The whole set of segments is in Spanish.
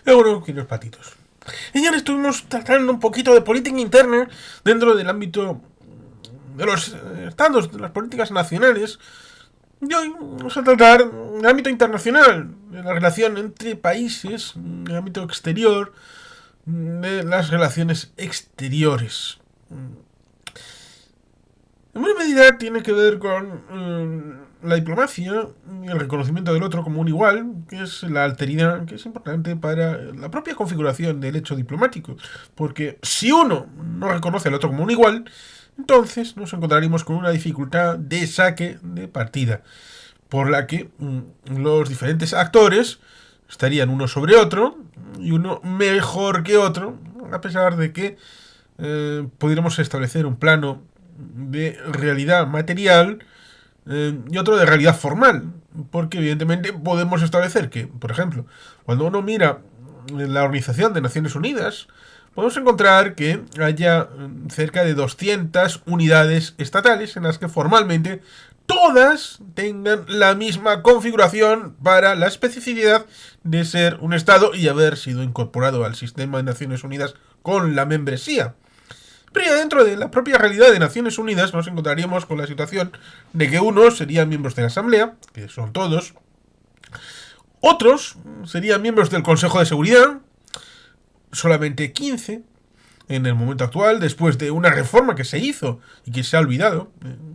Bueno, queridos patitos. Ayer estuvimos tratando un poquito de política interna dentro del ámbito de los estados, de las políticas nacionales. Y hoy vamos a tratar el ámbito internacional, de la relación entre países, el ámbito exterior, de las relaciones exteriores. En buena medida tiene que ver con la diplomacia y el reconocimiento del otro como un igual, que es la alteridad, que es importante para la propia configuración del hecho diplomático. Porque si uno no reconoce al otro como un igual, entonces nos encontraremos con una dificultad de saque de partida, por la que los diferentes actores estarían uno sobre otro y uno mejor que otro, a pesar de que pudiéramos establecer un plano de realidad material y otro de realidad formal, porque evidentemente podemos establecer que, por ejemplo, cuando uno mira la Organización de Naciones Unidas, podemos encontrar que haya cerca de 200 unidades estatales en las que formalmente todas tengan la misma configuración para la especificidad de ser un Estado y haber sido incorporado al sistema de Naciones Unidas con la membresía. Pero ya dentro de la propia realidad de Naciones Unidas nos encontraríamos con la situación de que unos serían miembros de la Asamblea, que son todos, otros serían miembros del Consejo de Seguridad, solamente 15 en el momento actual, después de una reforma que se hizo y que se ha olvidado,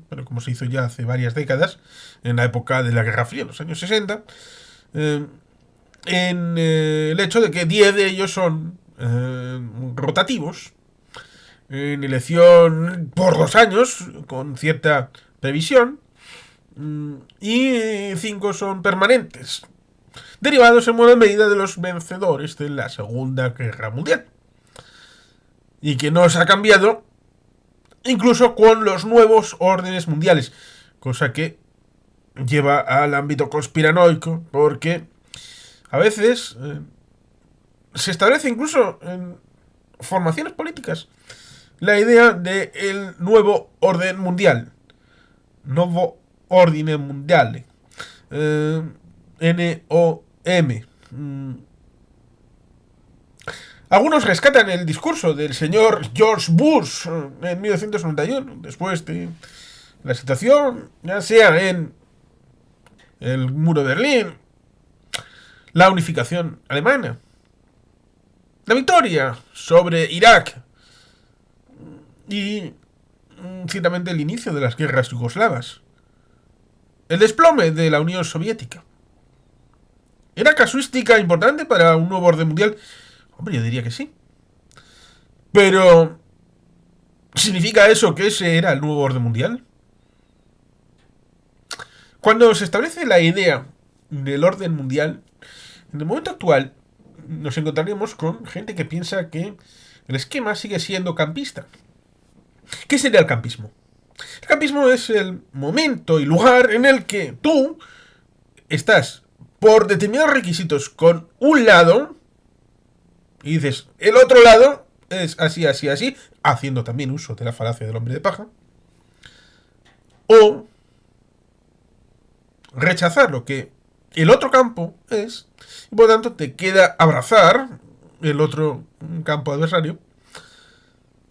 pero como se hizo ya hace varias décadas, en la época de la Guerra Fría, en los años 60, en el hecho de que 10 de ellos son rotativos, en elección por 2 años, con cierta previsión, y 5 son permanentes, derivados en buena medida de los vencedores de la Segunda Guerra Mundial, y que no se ha cambiado incluso con los nuevos órdenes mundiales, cosa que lleva al ámbito conspiranoico, porque a veces se establece incluso en formaciones políticas la idea de el nuevo orden mundial. Nuevo ordine mundiale. NOM. Algunos rescatan el discurso del señor George Bush en 1991, después de la situación, ya sea en el muro de Berlín, la unificación alemana, la victoria sobre Irak y ciertamente el inicio de las guerras yugoslavas, el desplome de la Unión Soviética. ¿Era casuística importante para un nuevo orden mundial? Hombre, yo diría que sí. Pero ¿significa eso que ese era el nuevo orden mundial? Cuando se establece la idea del orden mundial, en el momento actual nos encontraremos con gente que piensa que el esquema sigue siendo campista. ¿Qué sería el campismo? El campismo es el momento y lugar en el que tú estás por determinados requisitos con un lado y dices, el otro lado es así, así, así, haciendo también uso de la falacia del hombre de paja, o rechazar lo que el otro campo es, y por lo tanto te queda abrazar el otro campo adversario,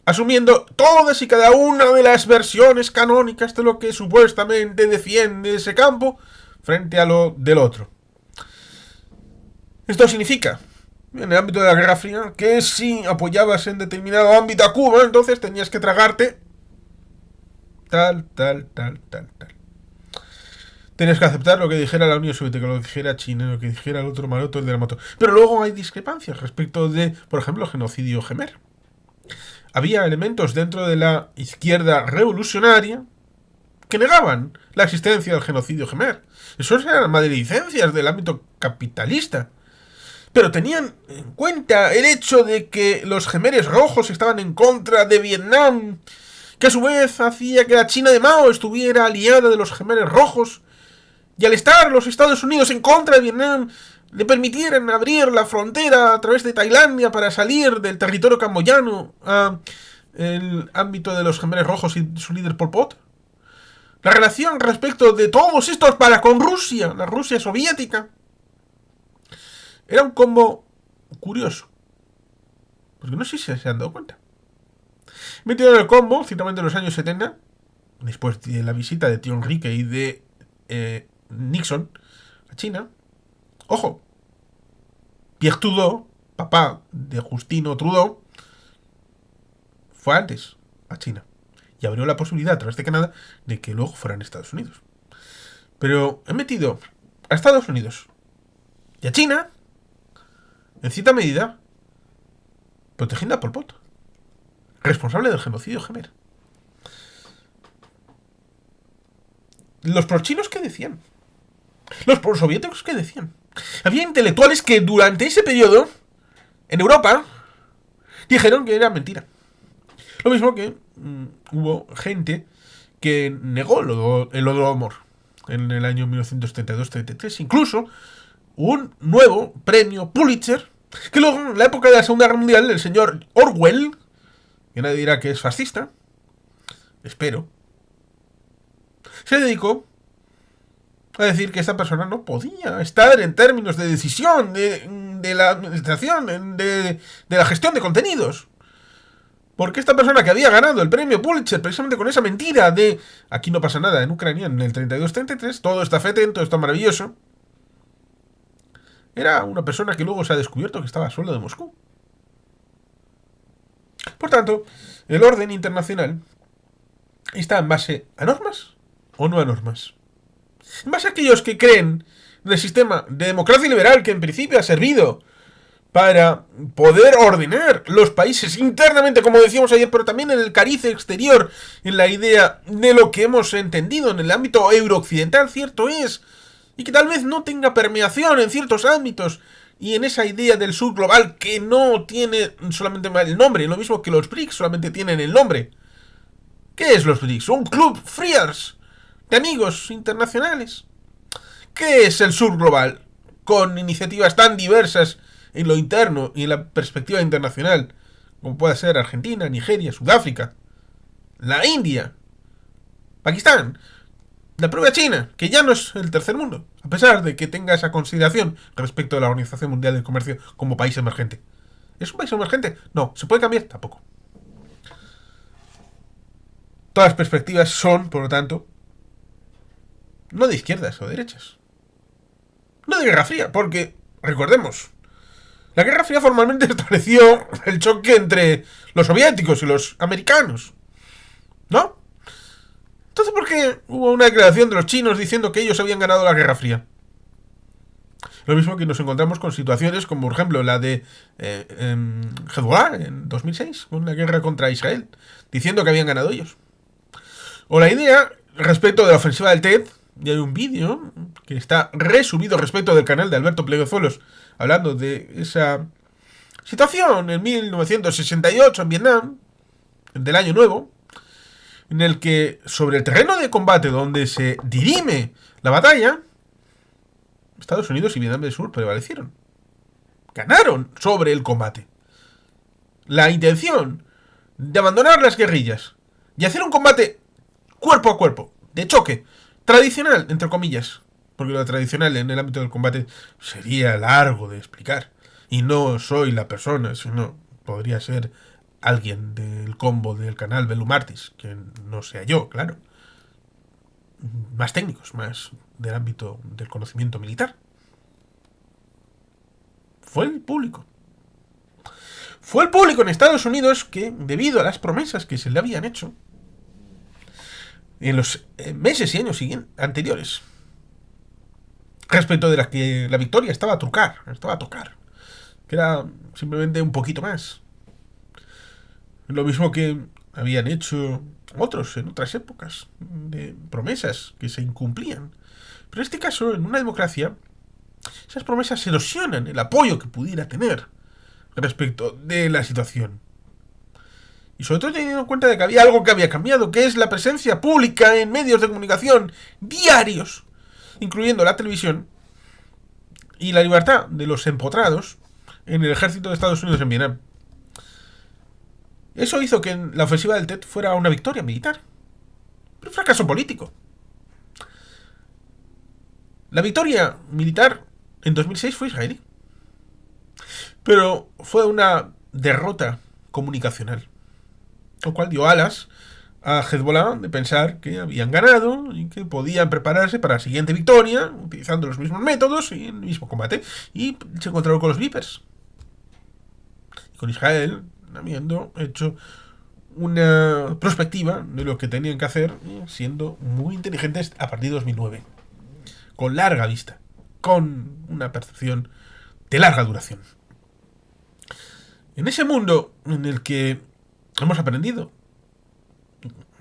asumiendo todas y cada una de las versiones canónicas de lo que supuestamente defiende ese campo frente a lo del otro. Esto significa, en el ámbito de la Guerra Fría, que si apoyabas en determinado ámbito a Cuba, entonces tenías que tragarte tal. Tenías que aceptar lo que dijera la Unión Soviética, lo que dijera China, lo que dijera el otro maroto, el de la moto. Pero luego hay discrepancias respecto de, por ejemplo, el genocidio Jemer. Había elementos dentro de la izquierda revolucionaria que negaban la existencia del genocidio Jemer. Eso eran maledicencias del ámbito capitalista. Pero tenían en cuenta el hecho de que los Jemeres rojos estaban en contra de Vietnam, que a su vez hacía que la China de Mao estuviera aliada de los Jemeres rojos, y al estar los Estados Unidos en contra de Vietnam, le permitieran abrir la frontera a través de Tailandia para salir del territorio camboyano a el ámbito de los Jemeres rojos y su líder Pol Pot. La relación respecto de todos estos para con Rusia, la Rusia soviética, era un combo curioso. Porque no sé si se han dado cuenta. Metido en el combo, ciertamente en los años 70, después de la visita de Tío Enrique y de Nixon a China. Ojo, Pierre Trudeau, papá de Justino Trudeau, fue antes a China y abrió la posibilidad a través de Canadá de que luego fueran Estados Unidos. Pero he metido a Estados Unidos y a China, en cierta medida, protegiendo a Pol Pot, responsable del genocidio Khmer. Los prochinos, ¿qué decían? Los prosoviéticos, ¿qué decían? Había intelectuales que durante ese periodo, en Europa, dijeron que era mentira. Lo mismo que hubo gente que negó el Holodomor en el año 1932-33. Incluso un nuevo premio Pulitzer, que luego, en la época de la Segunda Guerra Mundial, el señor Orwell, que nadie dirá que es fascista, espero, se dedicó a decir que esta persona no podía estar en términos de decisión de la administración, de la gestión de contenidos. Porque esta persona que había ganado el premio Pulitzer precisamente con esa mentira de aquí no pasa nada en Ucrania en el 32-33, todo está fetén, todo está maravilloso, era una persona que luego se ha descubierto que estaba a sueldo de Moscú. Por tanto, el orden internacional está en base a normas o no a normas. En base a aquellos que creen en el sistema de democracia liberal que en principio ha servido para poder ordenar los países internamente, como decíamos ayer, pero también en el cariz exterior, en la idea de lo que hemos entendido en el ámbito eurooccidental, cierto es, y que tal vez no tenga permeación en ciertos ámbitos, y en esa idea del sur global que no tiene solamente el nombre, lo mismo que los BRICS solamente tienen el nombre. ¿Qué es los BRICS? Un club friars de amigos internacionales. ¿Qué es el sur global? Con iniciativas tan diversas en lo interno y en la perspectiva internacional, como puede ser Argentina, Nigeria, Sudáfrica, la India, Pakistán, la propia China, que ya no es el tercer mundo, a pesar de que tenga esa consideración respecto de la Organización Mundial del Comercio como país emergente. ¿Es un país emergente? No. ¿Se puede cambiar? Tampoco. Todas las perspectivas son, por lo tanto, no de izquierdas o de derechas. No de Guerra Fría, porque, recordemos, la Guerra Fría formalmente estableció el choque entre los soviéticos y los americanos, ¿no? Entonces, ¿por qué hubo una declaración de los chinos diciendo que ellos habían ganado la Guerra Fría? Lo mismo que nos encontramos con situaciones como, por ejemplo, la de Hezbollah en 2006, con la guerra contra Israel, diciendo que habían ganado ellos. O la idea respecto de la ofensiva del TED, y hay un vídeo que está resubido respecto del canal de Alberto Pleguezuelos, hablando de esa situación en 1968 en Vietnam, del Año Nuevo, en el que sobre el terreno de combate donde se dirime la batalla, Estados Unidos y Vietnam del Sur prevalecieron. Ganaron sobre el combate. La intención de abandonar las guerrillas y hacer un combate cuerpo a cuerpo, de choque, tradicional, entre comillas, porque lo tradicional en el ámbito del combate sería largo de explicar, y no soy la persona, sino podría ser alguien del combo del canal Belumartis, que no sea yo, claro. Más técnicos, más del ámbito del conocimiento militar. Fue el público. Fue el público en Estados Unidos que, debido a las promesas que se le habían hecho en los meses y años anteriores, respecto de las que la victoria estaba a tocar, que era simplemente un poquito más. Lo mismo que habían hecho otros en otras épocas, de promesas que se incumplían. Pero en este caso, en una democracia, esas promesas erosionan el apoyo que pudiera tener respecto de la situación. Y sobre todo teniendo en cuenta de que había algo que había cambiado, que es la presencia pública en medios de comunicación diarios, incluyendo la televisión, y la libertad de los empotrados en el ejército de Estados Unidos en Vietnam. Eso hizo que la ofensiva del TED fuera una victoria militar, pero un fracaso político. La victoria militar en 2006 fue israelí. Pero fue una derrota comunicacional, lo cual dio alas a Hezbollah de pensar que habían ganado y que podían prepararse para la siguiente victoria utilizando los mismos métodos y el mismo combate. Y se encontraron con los Vipers, con Israel habiendo hecho una perspectiva de lo que tenían que hacer, siendo muy inteligentes a partir de 2009, con larga vista, con una percepción de larga duración. En ese mundo en el que hemos aprendido,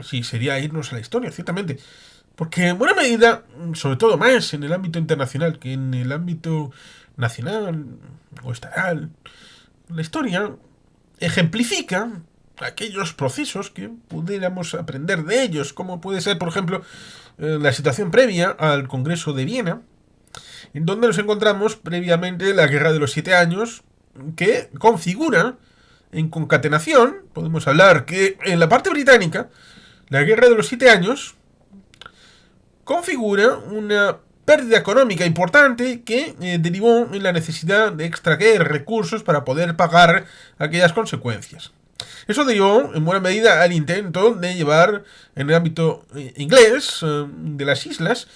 sí, sería irnos a la historia, ciertamente, porque en buena medida, sobre todo más en el ámbito internacional que en el ámbito nacional o estatal, la historia ejemplifica aquellos procesos que pudiéramos aprender de ellos, como puede ser, por ejemplo, la situación previa al Congreso de Viena, en donde nos encontramos previamente la Guerra de los 7 años, que configura en concatenación, podemos hablar que en la parte británica, la Guerra de los 7 años configura una pérdida económica importante que derivó en la necesidad de extraer recursos para poder pagar aquellas consecuencias. Eso derivó en buena medida al intento de llevar en el ámbito inglés de las islas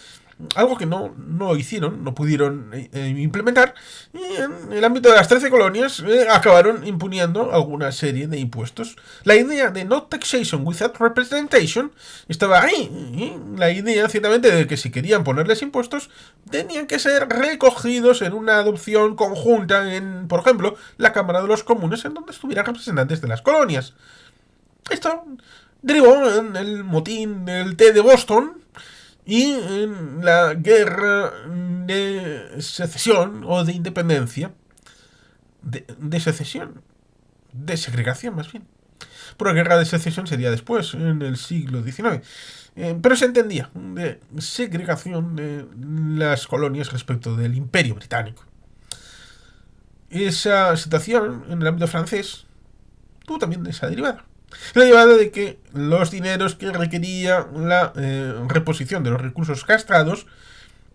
algo que no hicieron, no pudieron implementar, y en el ámbito de las 13 colonias acabaron imponiendo alguna serie de impuestos. La idea de no taxation without representation estaba ahí, y la idea ciertamente de que si querían ponerles impuestos tenían que ser recogidos en una adopción conjunta en, por ejemplo, la Cámara de los Comunes, en donde estuvieran representantes de las colonias. Esto derivó en el motín del té de Boston y en la guerra de secesión o de independencia, de secesión, de segregación más bien. Por la guerra de secesión sería después, en el siglo XIX. Pero se entendía de segregación de las colonias respecto del Imperio Británico. Esa situación en el ámbito francés tuvo también esa derivada. La derivada de que los dineros que requería la reposición de los recursos gastados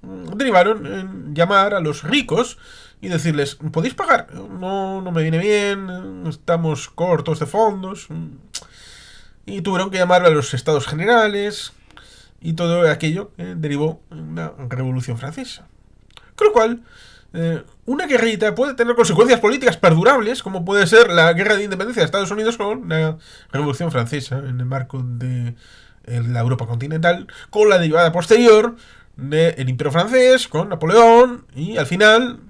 derivaron en llamar a los ricos y decirles, ¿podéis pagar? No me viene bien, estamos cortos de fondos. Y tuvieron que llamar a los estados generales y todo aquello derivó en la Revolución Francesa. Con lo cual, una guerrita puede tener consecuencias políticas perdurables, como puede ser la guerra de independencia de Estados Unidos con la Revolución Francesa en el marco de la Europa continental, con la derivada posterior del Imperio francés, con Napoleón, y al final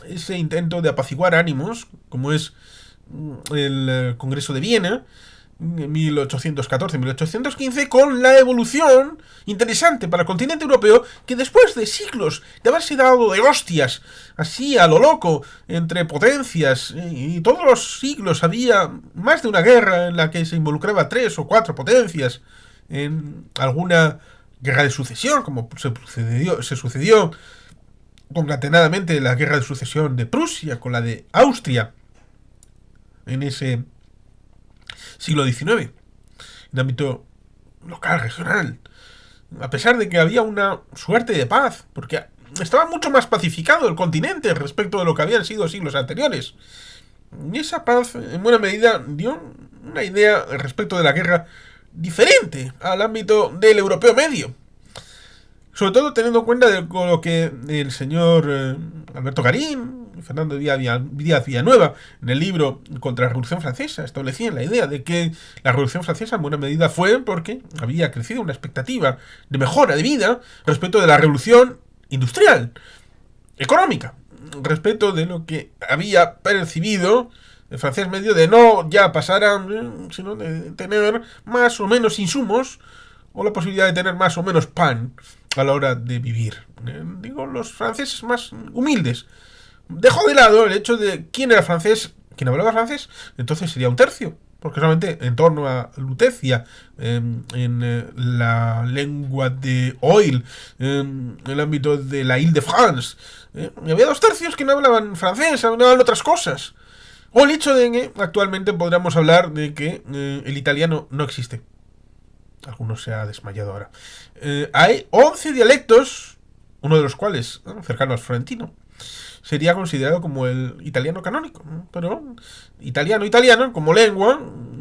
ese intento de apaciguar ánimos, como es el Congreso de Viena, 1814-1815, con la evolución interesante para el continente europeo, que después de siglos de haberse dado de hostias así a lo loco entre potencias, y todos los siglos había más de una guerra en la que se involucraba 3 o 4 potencias en alguna guerra de sucesión, como se sucedió concatenadamente la guerra de sucesión de Prusia con la de Austria en ese siglo XIX, en ámbito local, regional, a pesar de que había una suerte de paz, porque estaba mucho más pacificado el continente respecto de lo que habían sido siglos anteriores. Y esa paz, en buena medida, dio una idea respecto de la guerra diferente al ámbito del europeo medio. Sobre todo teniendo en cuenta de lo que el señor Alberto Garín, Fernando Díaz Villanueva, en el libro Contra la Revolución Francesa, establecían la idea de que la Revolución Francesa en buena medida fue porque había crecido una expectativa de mejora de vida respecto de la Revolución Industrial, económica, respecto de lo que había percibido el francés medio de no ya pasar hambre, sino de tener más o menos insumos o la posibilidad de tener más o menos pan a la hora de vivir. Digo, los franceses más humildes. Dejó de lado el hecho de quién era francés, quién hablaba francés, entonces sería un tercio, porque solamente en torno a Lutecia, en la lengua de Oil, en el ámbito de la Ile-de-France, había 2 tercios que no hablaban francés, hablaban otras cosas. O el hecho de que actualmente podríamos hablar de que el italiano no existe. Algunos se ha desmayado ahora. Hay 11 dialectos, uno de los cuales cercano al florentino. sería considerado como el italiano canónico, ¿no? Pero italiano como lengua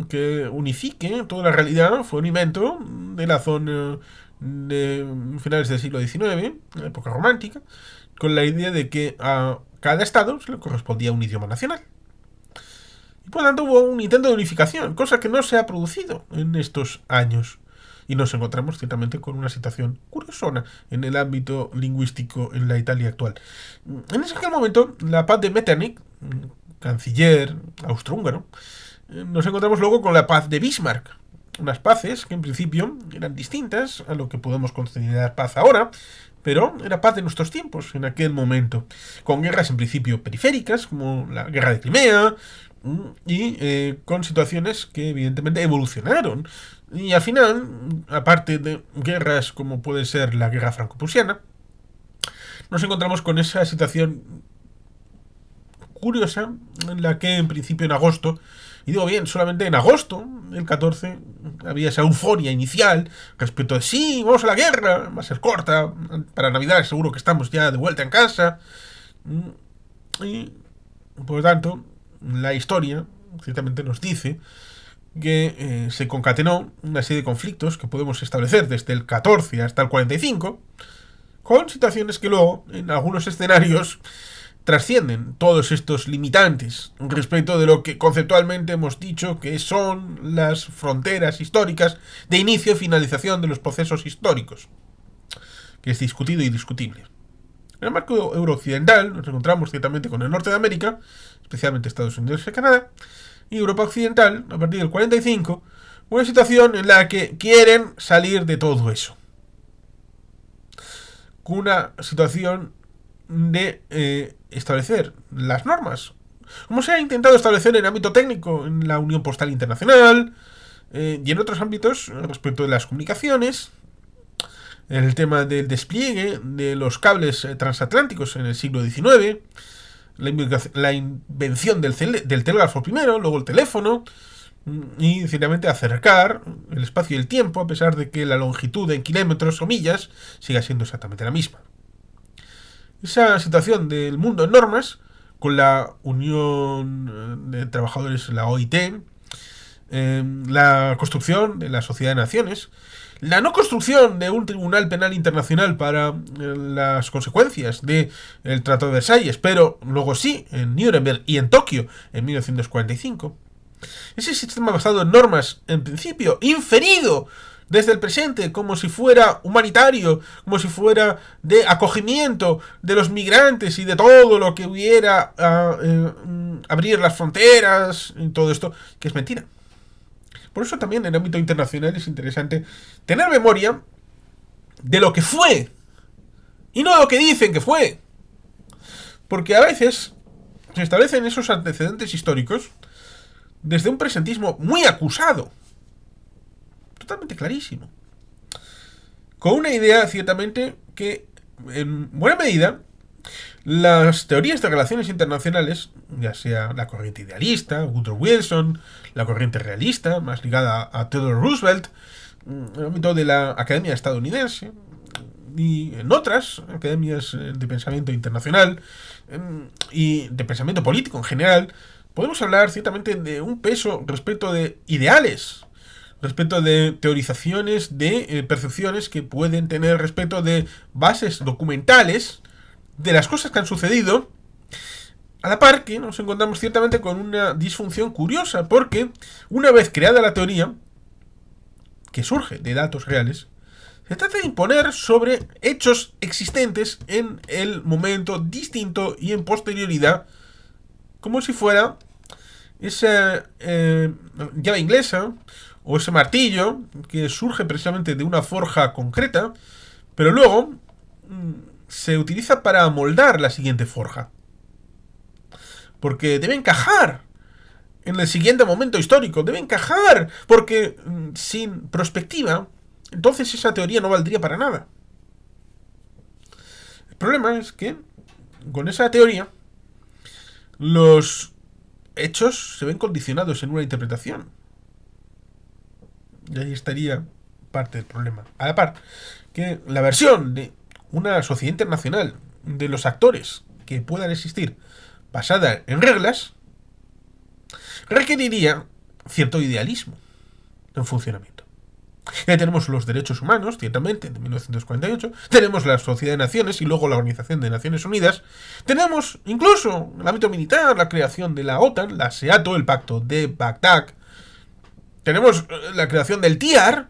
que unifique toda la realidad fue un invento de la zona de finales del siglo XIX, la época romántica, con la idea de que a cada estado se le correspondía un idioma nacional. Y por lo tanto hubo un intento de unificación, cosa que no se ha producido en estos años. Y nos encontramos ciertamente con una situación curiosona en el ámbito lingüístico en la Italia actual. En ese momento, la paz de Metternich, canciller austrohúngaro, nos encontramos luego con la paz de Bismarck. Unas paces que en principio eran distintas a lo que podemos considerar paz ahora, pero era paz de nuestros tiempos en aquel momento, con guerras en principio periféricas, como la guerra de Crimea, y con situaciones que evidentemente evolucionaron. Y al final, aparte de guerras como puede ser la guerra franco-prusiana, nos encontramos con esa situación curiosa en la que en principio en agosto, y digo bien, solamente en agosto, el 14, había esa euforia inicial respecto de sí, vamos a la guerra, va a ser corta, para Navidad seguro que estamos ya de vuelta en casa. Y por lo tanto, la historia ciertamente nos dice que se concatenó una serie de conflictos que podemos establecer desde el 14 hasta el 45, con situaciones que luego, en algunos escenarios, trascienden todos estos limitantes respecto de lo que conceptualmente hemos dicho que son las fronteras históricas de inicio y finalización de los procesos históricos, que es discutido y discutible. En el marco eurooccidental nos encontramos ciertamente con el norte de América, especialmente Estados Unidos y Canadá, y Europa occidental, a partir del 45, una situación en la que quieren salir de todo eso. Con una situación de establecer las normas, como se ha intentado establecer en el ámbito técnico en la Unión Postal Internacional y en otros ámbitos respecto de las comunicaciones, el tema del despliegue de los cables transatlánticos en el siglo XIX, la invención del telégrafo primero, luego el teléfono, y sinceramente acercar el espacio y el tiempo, a pesar de que la longitud en kilómetros o millas siga siendo exactamente la misma. Esa situación del mundo en normas, con la Unión de Trabajadores, la OIT, la construcción de la Sociedad de Naciones, la no construcción de un Tribunal Penal Internacional para las consecuencias del Tratado de Versalles, pero luego sí, en Nuremberg y en Tokio en 1945. Ese sistema basado en normas, en principio, inferido desde el presente, como si fuera humanitario, como si fuera de acogimiento de los migrantes y de todo lo que hubiera abrir las fronteras y todo esto, que es mentira. Por eso también en el ámbito internacional es interesante tener memoria de lo que fue y no de lo que dicen que fue. Porque a veces se establecen esos antecedentes históricos desde un presentismo muy acusado, totalmente clarísimo, con una idea ciertamente que en buena medida las teorías de relaciones internacionales, ya sea la corriente idealista, Woodrow Wilson, la corriente realista, más ligada a Theodore Roosevelt, en el ámbito de la Academia estadounidense, y en otras academias de pensamiento internacional y de pensamiento político en general, podemos hablar ciertamente de un peso respecto de ideales, respecto de teorizaciones, de percepciones que pueden tener respecto de bases documentales de las cosas que han sucedido, a la par que nos encontramos ciertamente con una disfunción curiosa, porque una vez creada la teoría, que surge de datos reales, se trata de imponer sobre hechos existentes en el momento distinto y en posterioridad, como si fuera esa llave inglesa o ese martillo que surge precisamente de una forja concreta, pero luego se utiliza para moldar la siguiente forja. Porque debe encajar en el siguiente momento histórico, debe encajar, porque sin perspectiva, entonces esa teoría no valdría para nada. El problema es que con esa teoría los hechos se ven condicionados en una interpretación. Y ahí estaría parte del problema. A la par que la versión de una sociedad internacional de los actores que puedan existir basada en reglas requeriría cierto idealismo en funcionamiento. Ya tenemos los derechos humanos, ciertamente, de 1948, tenemos la Sociedad de Naciones y luego la Organización de Naciones Unidas, tenemos incluso en el ámbito militar la creación de la OTAN, la SEATO, el Pacto de Bagdad, tenemos la creación del TIAR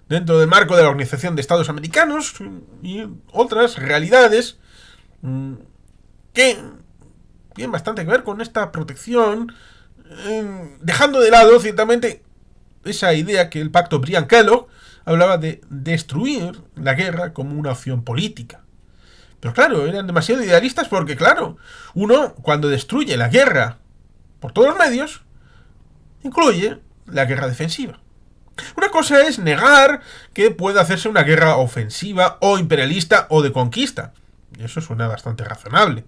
dentro del marco de la Organización de Estados Americanos y otras realidades que tienen bastante que ver con esta protección, dejando de lado ciertamente esa idea que el pacto Briand-Kellogg hablaba de destruir la guerra como una opción política. Pero claro, eran demasiado idealistas porque, claro, uno cuando destruye la guerra por todos los medios, incluye la guerra defensiva. Una cosa es negar que pueda hacerse una guerra ofensiva o imperialista o de conquista. Y eso suena bastante razonable.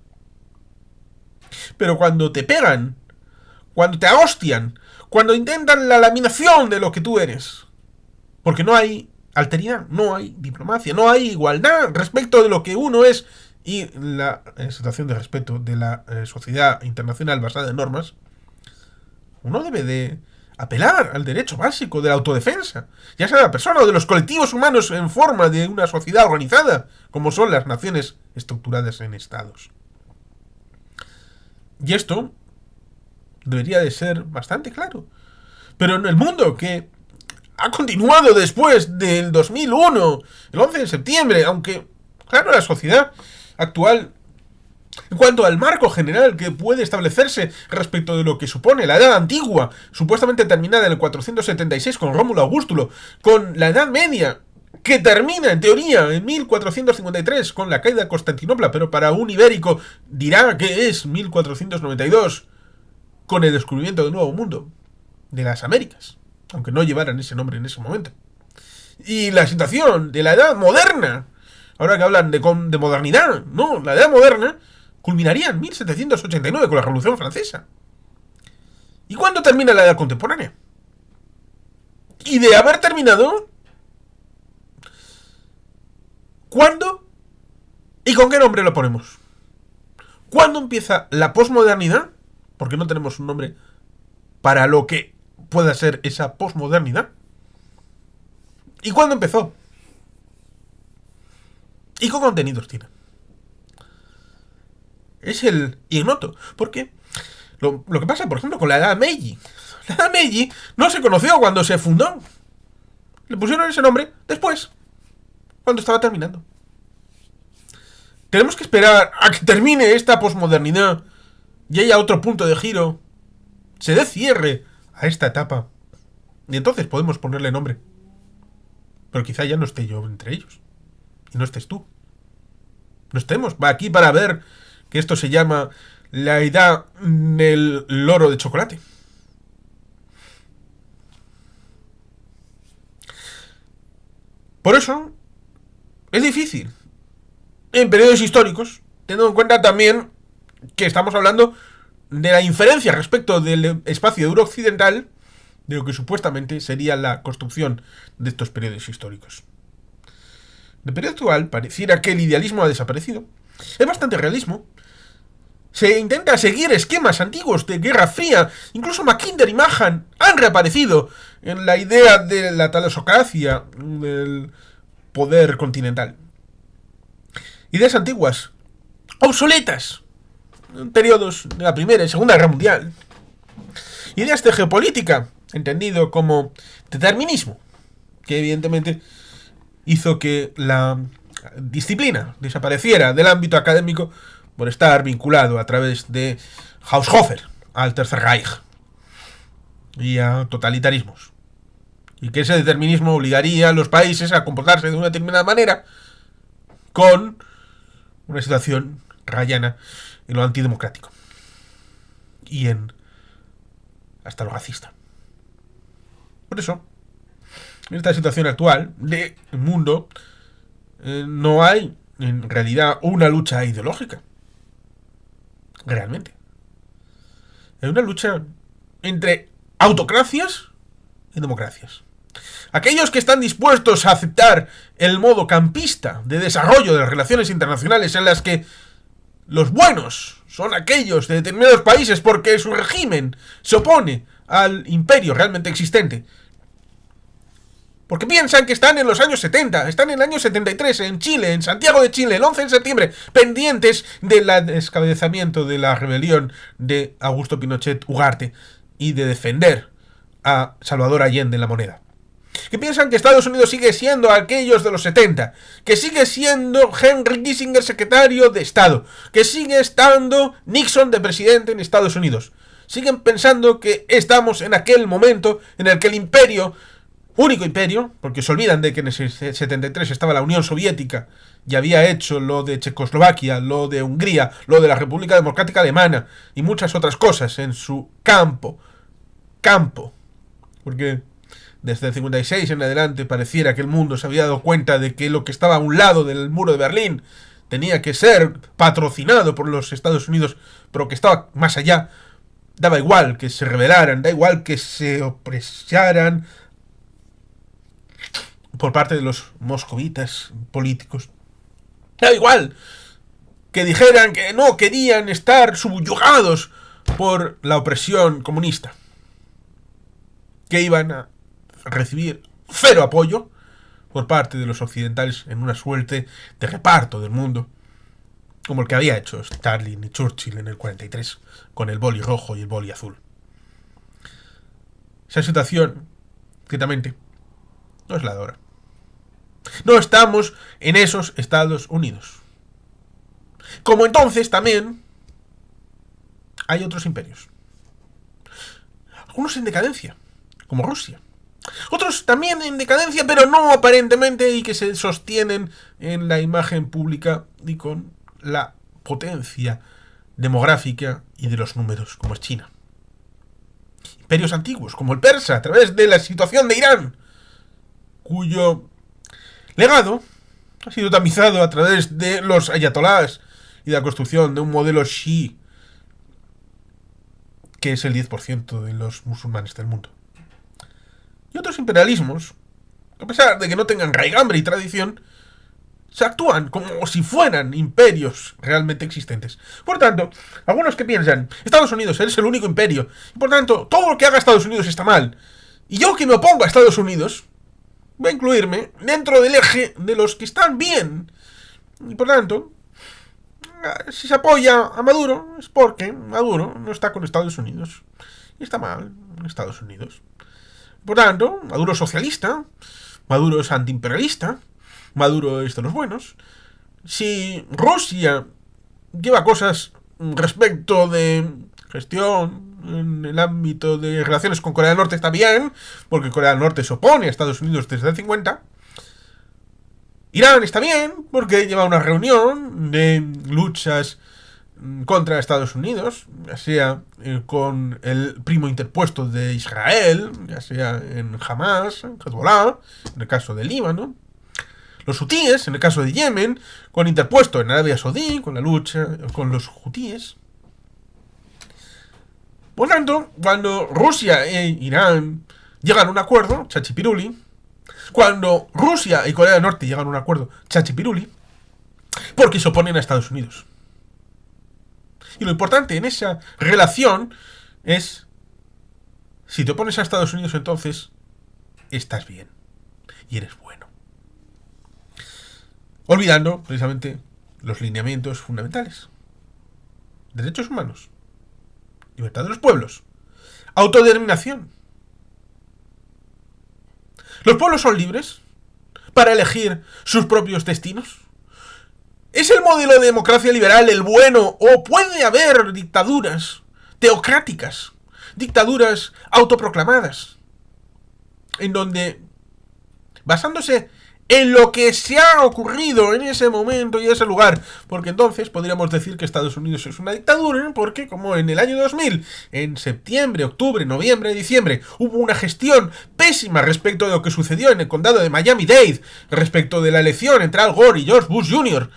Pero cuando te pegan, cuando te ahostian, cuando intentan la laminación de lo que tú eres, porque no hay alteridad, no hay diplomacia, no hay igualdad respecto de lo que uno es y la situación de respeto de la sociedad internacional basada en normas, uno debe de apelar al derecho básico de la autodefensa, ya sea de la persona o de los colectivos humanos en forma de una sociedad organizada, como son las naciones estructuradas en estados. Y esto debería de ser bastante claro. Pero en el mundo que ha continuado después del 2001, el 11 de septiembre, aunque, claro, la sociedad actual, en cuanto al marco general que puede establecerse respecto de lo que supone la Edad Antigua, supuestamente terminada en el 476 con Rómulo Augustulo, con la Edad Media, que termina, en teoría, en 1453 con la caída de Constantinopla, pero para un ibérico dirá que es 1492, con el descubrimiento del Nuevo Mundo, de las Américas, aunque no llevaran ese nombre en ese momento. Y la situación de la Edad Moderna, ahora que hablan de modernidad, no, la Edad Moderna culminaría en 1789 con la Revolución Francesa. ¿Y cuándo termina la Edad Contemporánea? Y de haber terminado, ¿cuándo y con qué nombre lo ponemos? ¿Cuándo empieza la posmodernidad? Porque no tenemos un nombre para lo que pueda ser esa posmodernidad. ¿Y cuándo empezó? ¿Y qué contenidos tiene? Es el ignoto. Porque lo que pasa, por ejemplo, con la Edad Meiji. La Edad Meiji no se conoció cuando se fundó. Le pusieron ese nombre después, cuando estaba terminando. Tenemos que esperar a que termine esta posmodernidad y haya otro punto de giro, se dé cierre a esta etapa, y entonces podemos ponerle nombre. Pero quizá ya no esté yo entre ellos, y no estés tú. No estemos aquí para ver que esto se llama la edad del loro de chocolate. Por eso es difícil en periodos históricos, teniendo en cuenta también que estamos hablando de la inferencia respecto del espacio euro-occidental de lo que supuestamente sería la construcción de estos periodos históricos. En el periodo actual pareciera que el idealismo ha desaparecido. Es bastante realismo. Se intenta seguir esquemas antiguos de Guerra Fría. Incluso Mackinder y Mahan han reaparecido en la idea de la talasocracia, del poder continental. Ideas antiguas, obsoletas, en periodos de la Primera y Segunda Guerra Mundial. Ideas de geopolítica, entendido como determinismo, que evidentemente hizo que la disciplina desapareciera del ámbito académico por estar vinculado a través de Haushofer al Tercer Reich y a totalitarismos. Y que ese determinismo obligaría a los países a comportarse de una determinada manera con una situación rayana en lo antidemocrático y en hasta lo racista. Por eso, en esta situación actual del mundo, no hay en realidad una lucha ideológica. Realmente. Hay una lucha entre autocracias y democracias. Aquellos que están dispuestos a aceptar el modo campista de desarrollo de las relaciones internacionales en las que los buenos son aquellos de determinados países porque su régimen se opone al imperio realmente existente. Porque piensan que están en los años 70, están en el año 73, en Chile, en Santiago de Chile, el 11 de septiembre, pendientes del descabezamiento de la rebelión de Augusto Pinochet Ugarte y de defender a Salvador Allende en la moneda. Que piensan que Estados Unidos sigue siendo aquellos de los 70, que sigue siendo Henry Kissinger secretario de Estado, que sigue estando Nixon de presidente en Estados Unidos. Siguen pensando que estamos en aquel momento en el que el imperio, único imperio, porque se olvidan de que en el 73 estaba la Unión Soviética y había hecho lo de Checoslovaquia, lo de Hungría, lo de la República Democrática Alemana y muchas otras cosas en su campo, porque desde el 56 en adelante pareciera que el mundo se había dado cuenta de que lo que estaba a un lado del muro de Berlín tenía que ser patrocinado por los Estados Unidos, pero que estaba más allá. Daba igual que se rebelaran, da igual que se opresaran por parte de los moscovitas políticos. Da igual que dijeran que no querían estar subyugados por la opresión comunista, que iban a recibir cero apoyo por parte de los occidentales en una suerte de reparto del mundo, como el que había hecho Stalin y Churchill en el 43, con el boli rojo y el boli azul. Esa situación, ciertamente, no es la de ahora. No estamos en esos Estados Unidos. Como entonces también hay otros imperios. Algunos en decadencia, como Rusia. Otros también en decadencia, pero no aparentemente, y que se sostienen en la imagen pública y con la potencia demográfica y de los números, como es China. Imperios antiguos, como el persa, a través de la situación de Irán, cuyo legado ha sido tamizado a través de los ayatolás y de la construcción de un modelo Shii, que es el 10% de los musulmanes del mundo. Y otros imperialismos, a pesar de que no tengan raigambre y tradición, se actúan como si fueran imperios realmente existentes. Por tanto, algunos que piensan, Estados Unidos es el único imperio, y por tanto, todo lo que haga Estados Unidos está mal, y yo que me opongo a Estados Unidos, voy a incluirme dentro del eje de los que están bien. Y por tanto, si se apoya a Maduro, es porque Maduro no está con Estados Unidos. Y está mal en Estados Unidos. Por tanto, Maduro es socialista, Maduro es antiimperialista, Maduro es de los buenos. Si Rusia lleva cosas respecto de gestión en el ámbito de relaciones con Corea del Norte, está bien, porque Corea del Norte se opone a Estados Unidos desde el 50. Irán está bien, porque lleva una reunión de luchas contra Estados Unidos, ya sea con el primo interpuesto de Israel, ya sea en Hamas, en Hezbollah, en el caso de Líbano. Los hutíes, en el caso de Yemen, con interpuesto en Arabia Saudí, con la lucha con los hutíes. Por tanto, cuando Rusia e Irán llegan a un acuerdo, chachipiruli, cuando Rusia y Corea del Norte llegan a un acuerdo, chachipiruli, porque se oponen a Estados Unidos. Y lo importante en esa relación es, si te opones a Estados Unidos, entonces estás bien y eres bueno. Olvidando, precisamente, los lineamientos fundamentales. Derechos humanos. Libertad de los pueblos. Autodeterminación. ¿Los pueblos son libres para elegir sus propios destinos? ¿Es el modelo de democracia liberal el bueno o puede haber dictaduras teocráticas, dictaduras autoproclamadas, en donde, basándose en lo que se ha ocurrido en ese momento y ese lugar, porque entonces podríamos decir que Estados Unidos es una dictadura, porque como en el año 2000, en septiembre, octubre, noviembre, diciembre, hubo una gestión pésima respecto de lo que sucedió en el condado de Miami-Dade, respecto de la elección entre Al Gore y George Bush Jr.,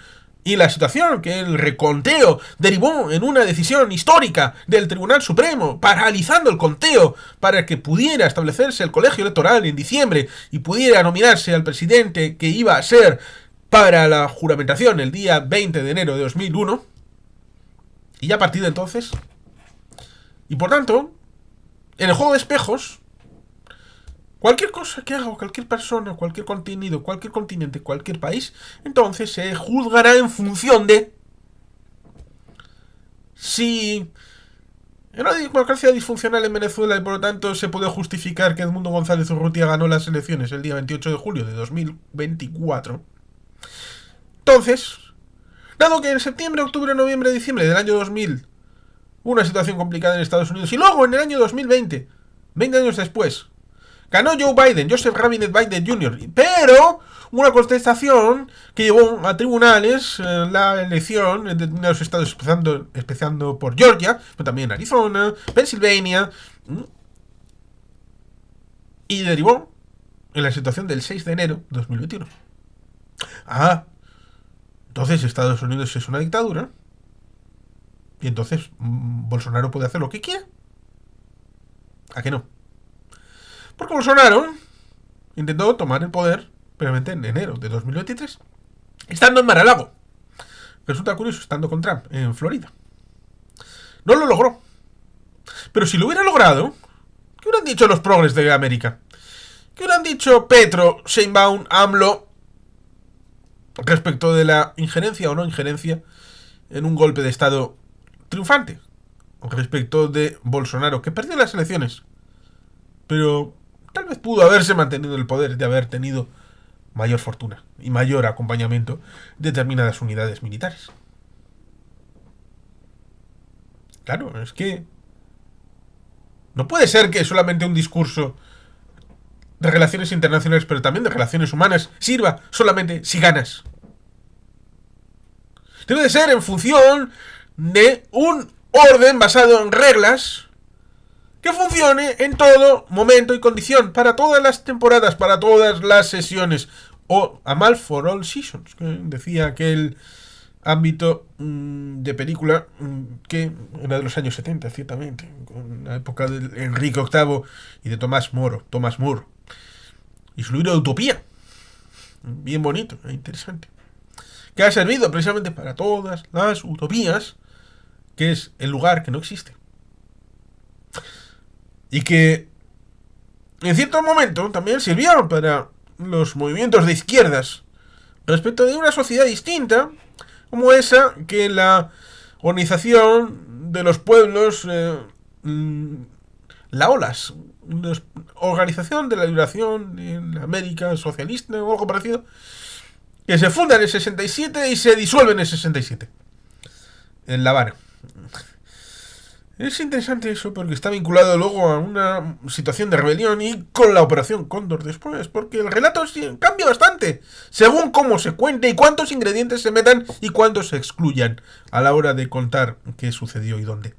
y la situación que el reconteo derivó en una decisión histórica del Tribunal Supremo, paralizando el conteo para que pudiera establecerse el colegio electoral en diciembre y pudiera nominarse al presidente que iba a ser para la juramentación el día 20 de enero de 2001, Y ya a partir de entonces... Y por tanto, en el juego de espejos, cualquier cosa que haga cualquier persona, cualquier contenido, cualquier continente, cualquier país, entonces se juzgará en función de si en una democracia disfuncional en Venezuela y por lo tanto se puede justificar que Edmundo González Urrutia ganó las elecciones el día 28 de julio de 2024. Entonces, dado que en septiembre, octubre, noviembre, diciembre del año 2000 hubo una situación complicada en Estados Unidos y luego en el año 2020, 20 años después, ganó Joe Biden, Joseph Robinette Biden Jr., pero una contestación que llevó a tribunales la elección en determinados estados, empezando por Georgia, pero también Arizona, Pensilvania, y derivó en la situación del 6 de enero de 2021. Entonces Estados Unidos es una dictadura y entonces Bolsonaro puede hacer lo que quiera. ¿A qué no? Porque Bolsonaro intentó tomar el poder previamente en enero de 2023, estando en Mar-a-Lago. Resulta curioso, estando con Trump en Florida. No lo logró. Pero si lo hubiera logrado, ¿qué hubieran dicho los progres de América? ¿Qué hubieran dicho Petro, Sheinbaum, AMLO respecto de la injerencia o no injerencia en un golpe de estado triunfante? Respecto de Bolsonaro, que perdió las elecciones, pero tal vez pudo haberse mantenido el poder de haber tenido mayor fortuna y mayor acompañamiento de determinadas unidades militares. Claro, es que no puede ser que solamente un discurso de relaciones internacionales, pero también de relaciones humanas, sirva solamente si ganas. Debe de ser en función de un orden basado en reglas que funcione en todo momento y condición, para todas las temporadas, para todas las sesiones, o a mal for all seasons, que decía aquel ámbito de película que era de los años 70, ciertamente, con la época de Enrique VIII y de Tomás Moore, y su libro de Utopía, bien bonito e interesante, que ha servido precisamente para todas las utopías, que es el lugar que no existe. Y que en cierto momento también sirvieron para los movimientos de izquierdas respecto de una sociedad distinta, como esa que la organización de los pueblos, la OLAS, la Organización de la Liberación en América Socialista o algo parecido, que se funda en el 67 y se disuelve en el 67, en La Habana. Es interesante eso porque está vinculado luego a una situación de rebelión y con la Operación Cóndor después, porque el relato cambia bastante según cómo se cuente y cuántos ingredientes se metan y cuántos se excluyan a la hora de contar qué sucedió y dónde.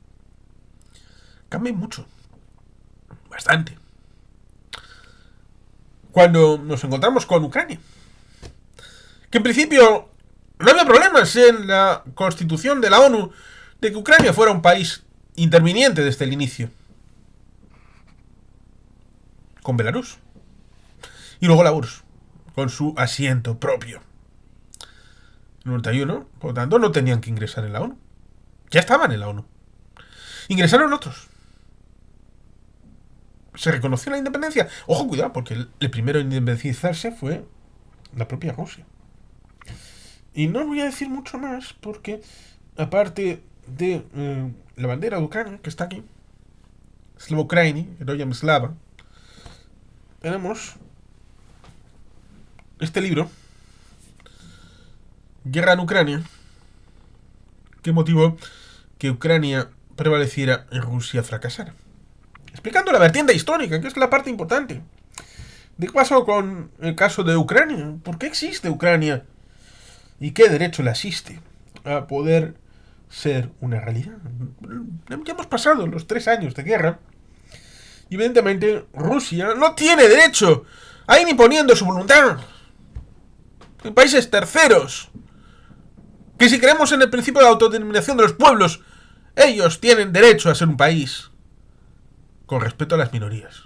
Cambia mucho. Bastante. Cuando nos encontramos con Ucrania, que en principio no había problemas en la constitución de la ONU de que Ucrania fuera un país interviniente desde el inicio, con Belarus, y luego la URSS con su asiento propio en el 91, por lo tanto no tenían que ingresar en la ONU, ya estaban en la ONU, ingresaron otros, se reconoció la independencia. Ojo, cuidado, porque el primero en independizarse fue la propia Rusia. Y no voy a decir mucho más porque aparte de la bandera de Ucrania, que está aquí, Slava Ukraini, Heroyam Slava, tenemos este libro, Guerra en Ucrania, que motivó que Ucrania prevaleciera y Rusia fracasara. Explicando la vertiente histórica, que es la parte importante. ¿De qué pasó con el caso de Ucrania? ¿Por qué existe Ucrania? ¿Y qué derecho le asiste a poder ser una realidad? Ya hemos pasado los 3 años de guerra. Y evidentemente Rusia no tiene derecho a ir imponiendo su voluntad en países terceros. Que si creemos en el principio de autodeterminación de los pueblos, ellos tienen derecho a ser un país con respeto a las minorías.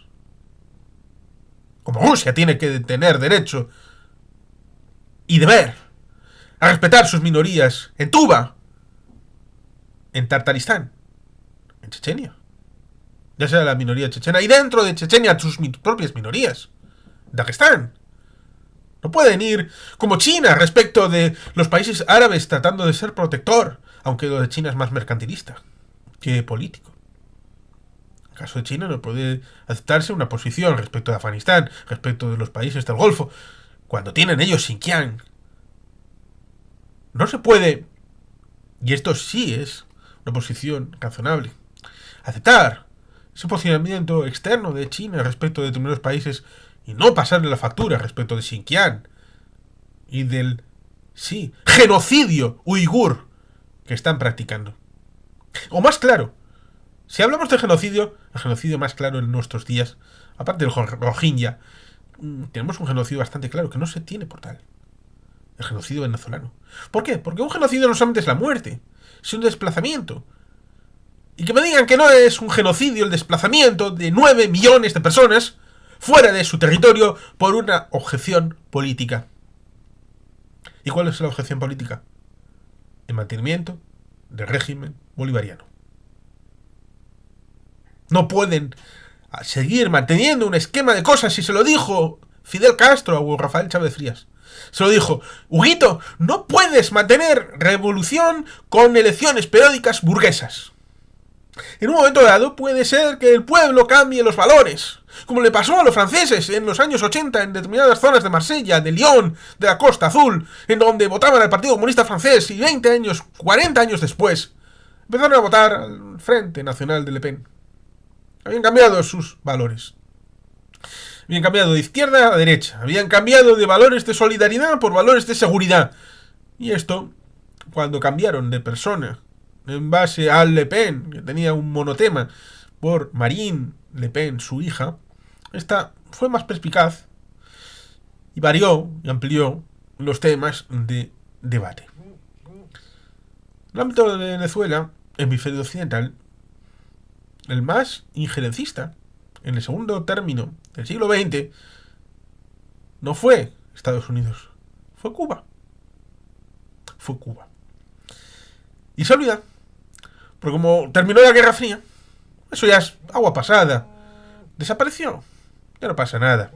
Como Rusia tiene que tener derecho y deber a respetar sus minorías en Tuva, en Tartaristán, en Chechenia, ya sea la minoría chechena, y dentro de Chechenia sus propias minorías, Dagestán. No pueden ir como China respecto de los países árabes tratando de ser protector, aunque lo de China es más mercantilista que político. En el caso de China no puede aceptarse una posición respecto de Afganistán, respecto de los países del Golfo, cuando tienen ellos Xinjiang. No se puede, y esto sí es una posición razonable, aceptar ese posicionamiento externo de China respecto de determinados países y no pasarle la factura respecto de Xinjiang y del, sí, genocidio uigur que están practicando. O más claro, si hablamos de genocidio, el genocidio más claro en nuestros días, aparte del Rohingya, tenemos un genocidio bastante claro que no se tiene por tal. El genocidio venezolano. ¿Por qué? Porque un genocidio no solamente es la muerte, es un desplazamiento. Y que me digan que no es un genocidio el desplazamiento de 9 millones de personas fuera de su territorio por una objeción política. ¿Y cuál es la objeción política? El mantenimiento del régimen bolivariano. No pueden seguir manteniendo un esquema de cosas, y se lo dijo Fidel Castro o Rafael Chávez Frías. Se lo dijo: Huguito, no puedes mantener revolución con elecciones periódicas burguesas. En un momento dado puede ser que el pueblo cambie los valores, como le pasó a los franceses en los años 80 en determinadas zonas de Marsella, de Lyon, de la Costa Azul, en donde votaban al Partido Comunista Francés y 20 años, 40 años después, empezaron a votar al Frente Nacional de Le Pen. Habían cambiado sus valores. Habían cambiado de izquierda a derecha. Habían cambiado de valores de solidaridad por valores de seguridad. Y esto, cuando cambiaron de persona en base al Le Pen, que tenía un monotema, por Marine Le Pen, su hija, esta fue más perspicaz y varió y amplió los temas de debate. En el ámbito de Venezuela, hemisferio occidental, el más injerencista en el segundo término del siglo XX no fue Estados Unidos, fue Cuba. Fue Cuba. Y se olvida, porque como terminó la Guerra Fría, eso ya es agua pasada. Desapareció. Ya no pasa nada.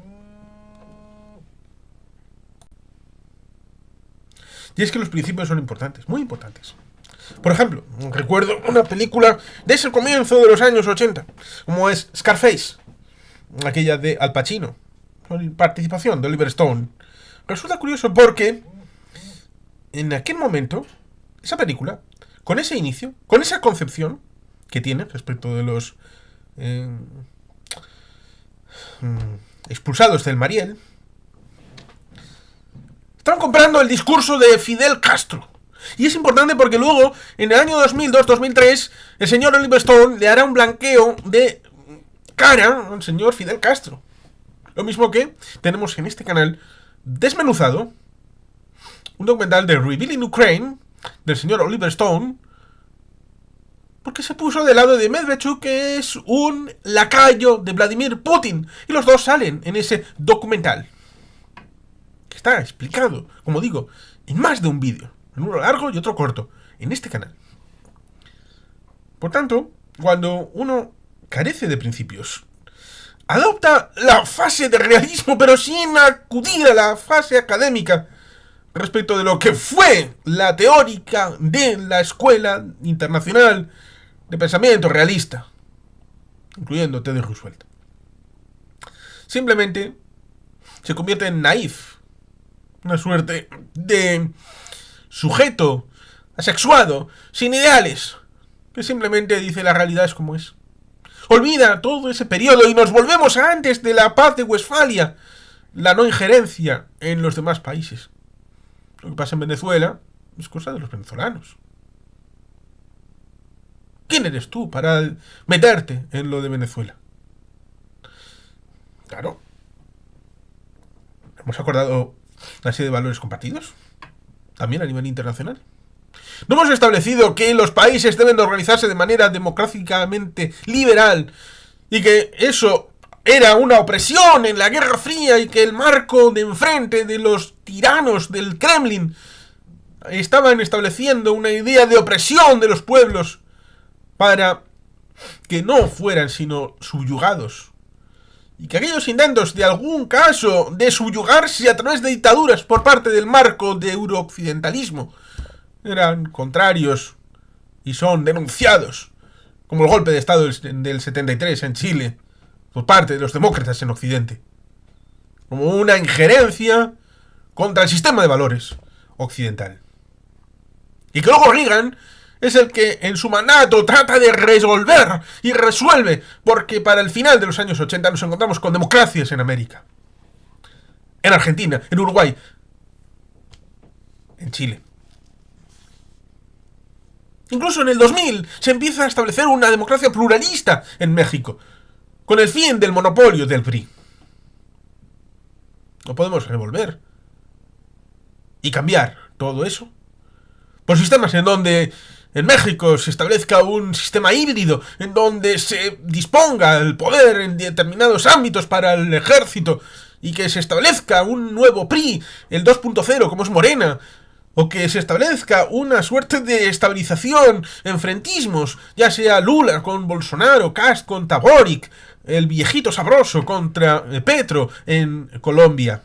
Y es que los principios son importantes, muy importantes. Por ejemplo, recuerdo una película de ese comienzo de los años 80, como es Scarface, aquella de Al Pacino, con participación de Oliver Stone. Resulta curioso porque en aquel momento, esa película, con ese inicio, con esa concepción que tiene respecto de los expulsados del Mariel, estaban comprando el discurso de Fidel Castro. Y es importante porque luego, en el año 2002-2003, el señor Oliver Stone le hará un blanqueo de cara al señor Fidel Castro. Lo mismo que tenemos en este canal desmenuzado un documental de Revealing Ukraine del señor Oliver Stone, porque se puso del lado de Medvedchuk, que es un lacayo de Vladimir Putin, y los dos salen en ese documental, que está explicado, como digo, en más de un vídeo, en uno largo y otro corto, en este canal. Por tanto, cuando uno carece de principios, adopta la fase de realismo, pero sin acudir a la fase académica respecto de lo que fue la teórica de la escuela internacional de pensamiento realista, incluyendo Teddy Roosevelt. Simplemente se convierte en naif, una suerte de sujeto asexuado, sin ideales, que simplemente dice la realidad es como es. Olvida todo ese periodo y nos volvemos a antes de la paz de Westfalia, la no injerencia en los demás países. Lo que pasa en Venezuela es cosa de los venezolanos. ¿Quién eres tú para meterte en lo de Venezuela? Claro. Hemos acordado una serie de valores compartidos, también a nivel internacional. No hemos establecido que los países deben de organizarse de manera democráticamente liberal y que eso era una opresión en la Guerra Fría y que el marco de enfrente de los tiranos del Kremlin estaban estableciendo una idea de opresión de los pueblos para que no fueran sino subyugados. Y que aquellos intentos de algún caso de subyugarse a través de dictaduras por parte del marco de eurooccidentalismo eran contrarios y son denunciados, como el golpe de Estado del 73 en Chile, por parte de los demócratas en Occidente, como una injerencia contra el sistema de valores occidental. Y que luego Reagan es el que en su mandato trata de resolver y resuelve, porque para el final de los años 80 nos encontramos con democracias en América, en Argentina, en Uruguay, en Chile. Incluso en el 2000 se empieza a establecer una democracia pluralista en México, con el fin del monopolio del PRI. No podemos revolver y cambiar todo eso por sistemas en donde en México se establezca un sistema híbrido, en donde se disponga el poder en determinados ámbitos para el ejército y que se establezca un nuevo PRI, el 2.0 como es Morena, o que se establezca una suerte de estabilización, enfrentismos, ya sea Lula con Bolsonaro, Kast contra Boric, el viejito sabroso contra Petro en Colombia.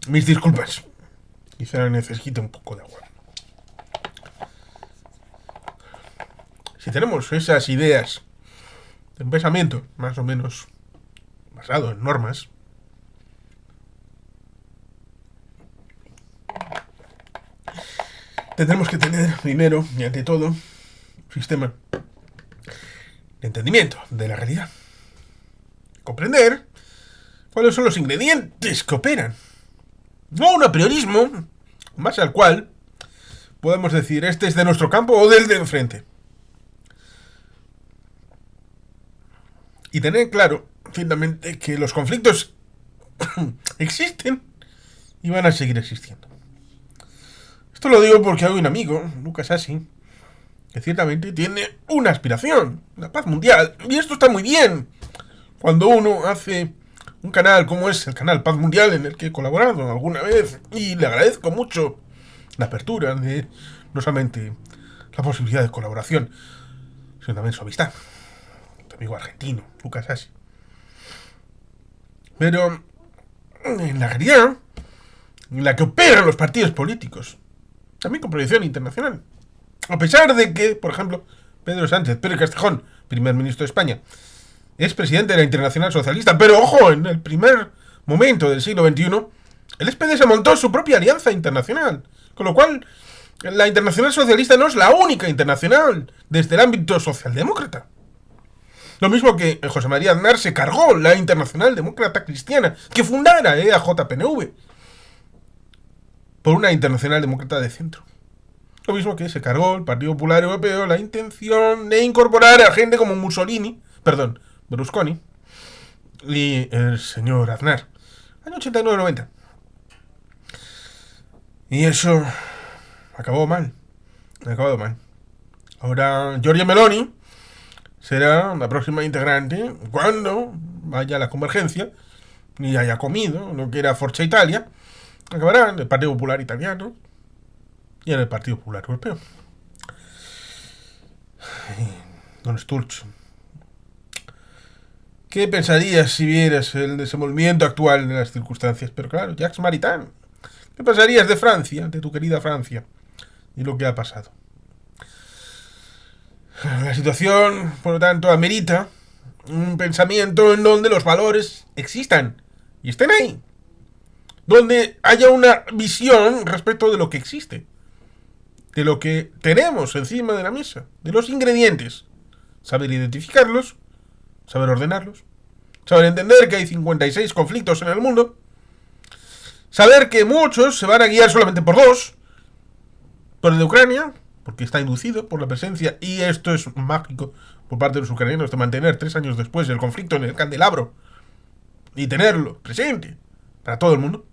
Mis disculpas. Quizá necesite un poco de agua. Si tenemos esas ideas de un pensamiento más o menos basado en normas, tendremos que tener primero y ante todo un sistema de entendimiento de la realidad. Comprender cuáles son los ingredientes que operan. No un apriorismo, en base al cual podemos decir este es de nuestro campo o del de enfrente. Y tener claro, ciertamente, que los conflictos existen y van a seguir existiendo. Esto lo digo porque hay un amigo, Lucas Assi, que ciertamente tiene una aspiración, la paz mundial. Y esto está muy bien. Cuando uno hace un canal como es el canal Paz Mundial, en el que he colaborado alguna vez, y le agradezco mucho la apertura de no solamente la posibilidad de colaboración, sino también su amistad. Tu amigo argentino, Lucas Assi. Pero en la realidad en la que operan los partidos políticos, también con proyección internacional, a pesar de que, por ejemplo, Pedro Sánchez, Pedro Castejón, primer ministro de España, es presidente de la Internacional Socialista, pero ojo, en el primer momento del siglo XXI, el SPD se montó su propia alianza internacional, con lo cual la Internacional Socialista no es la única internacional desde el ámbito socialdemócrata. Lo mismo que José María Aznar se cargó la Internacional Demócrata Cristiana, que fundara EAJ-PNV, por una Internacional Demócrata de centro. Lo mismo que se cargó el Partido Popular Europeo la intención de incorporar a gente como Berlusconi y el señor Aznar, año 89-90. Y eso acabó mal. Ahora Giorgia Meloni será la próxima integrante cuando vaya a la convergencia y haya comido lo que era Forza Italia. Acabará en el Partido Popular Italiano y en el Partido Popular Europeo. Don Sturz, ¿qué pensarías si vieras el desenvolvimiento actual de las circunstancias? Pero claro, Jacques Maritain, ¿qué pensarías de Francia, de tu querida Francia, y lo que ha pasado? La situación, por lo tanto, amerita un pensamiento en donde los valores existan y estén ahí, donde haya una visión respecto de lo que existe, de lo que tenemos encima de la mesa, de los ingredientes, saber identificarlos, saber ordenarlos, saber entender que hay 56 conflictos en el mundo, saber que muchos se van a guiar solamente por dos, por el de Ucrania, porque está inducido por la presencia, y esto es mágico por parte de los ucranianos, de mantener 3 años después el conflicto en el candelabro y tenerlo presente para todo el mundo,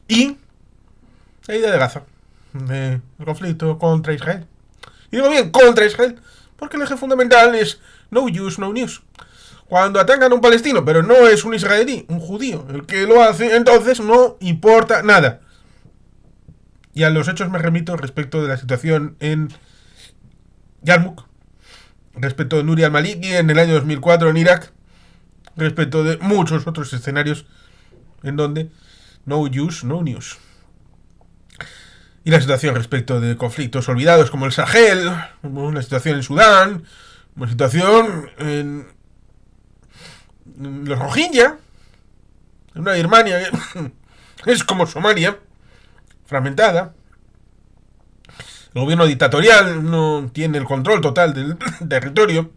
y la idea de Gaza, el conflicto contra Israel. Y digo bien, contra Israel, porque el eje fundamental es no use, no news. Cuando atacan a un palestino, pero no es un israelí, un judío, el que lo hace, entonces no importa nada. Y a los hechos me remito respecto de la situación en Yarmouk, respecto de Nuri al-Maliki en el año 2004 en Irak, respecto de muchos otros escenarios en donde no use, no news. Y la situación respecto de conflictos olvidados como el Sahel, como la situación en Sudán, como la situación en los Rohingya, en una Birmania que es como Somalia, fragmentada. El gobierno dictatorial no tiene el control total del territorio.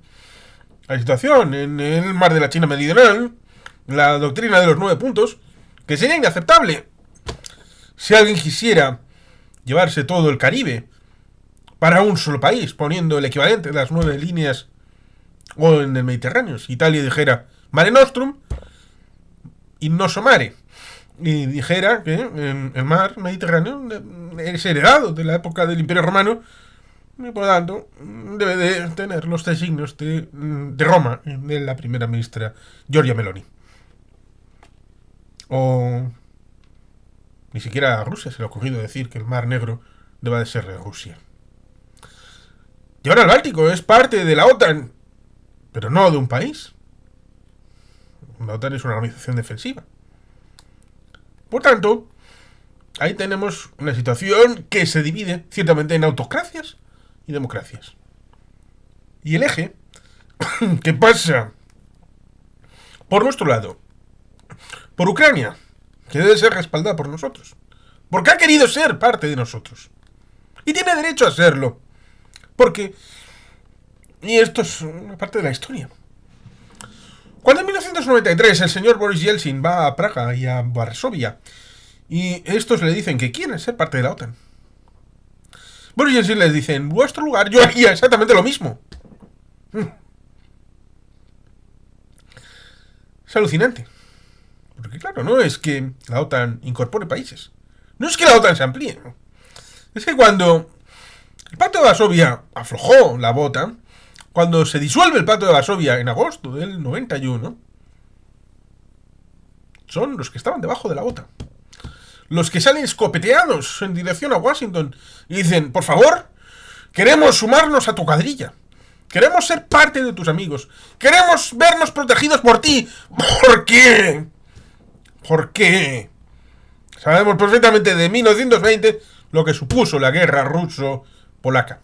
La situación en el mar de la China Meridional, la doctrina de los 9 puntos, que sería inaceptable si alguien quisiera llevarse todo el Caribe para un solo país, poniendo el equivalente de las 9 líneas o en el Mediterráneo. Si Italia dijera Mare Nostrum y no Mare, y dijera que en el mar Mediterráneo es heredado de la época del Imperio Romano y por lo tanto debe de tener los designios de Roma, de la primera ministra Giorgia Meloni. O ni siquiera a Rusia se le ha ocurrido decir que el Mar Negro deba de ser de Rusia. Y ahora el Báltico es parte de la OTAN, pero no de un país. La OTAN es una organización defensiva. Por tanto, ahí tenemos una situación que se divide ciertamente en autocracias y democracias. Y el eje que pasa por nuestro lado, por Ucrania, que debe ser respaldada por nosotros, porque ha querido ser parte de nosotros. Y tiene derecho a serlo. Porque, y esto es una parte de la historia, cuando en 1993 el señor Boris Yeltsin va a Praga y a Varsovia, y estos le dicen que quieren ser parte de la OTAN, Boris Yeltsin les dice, en vuestro lugar yo haría exactamente lo mismo. Es alucinante. Porque claro, no es que la OTAN incorpore países. No es que la OTAN se amplíe. Es que cuando el Pacto de Varsovia aflojó la bota, cuando se disuelve el Pacto de Varsovia en agosto del 91, son los que estaban debajo de la bota. Los que salen escopeteados en dirección a Washington y dicen, por favor, queremos sumarnos a tu cuadrilla. Queremos ser parte de tus amigos. Queremos vernos protegidos por ti. ¿Por qué? ¿Por qué? Sabemos perfectamente de 1920 lo que supuso la guerra ruso-polaca.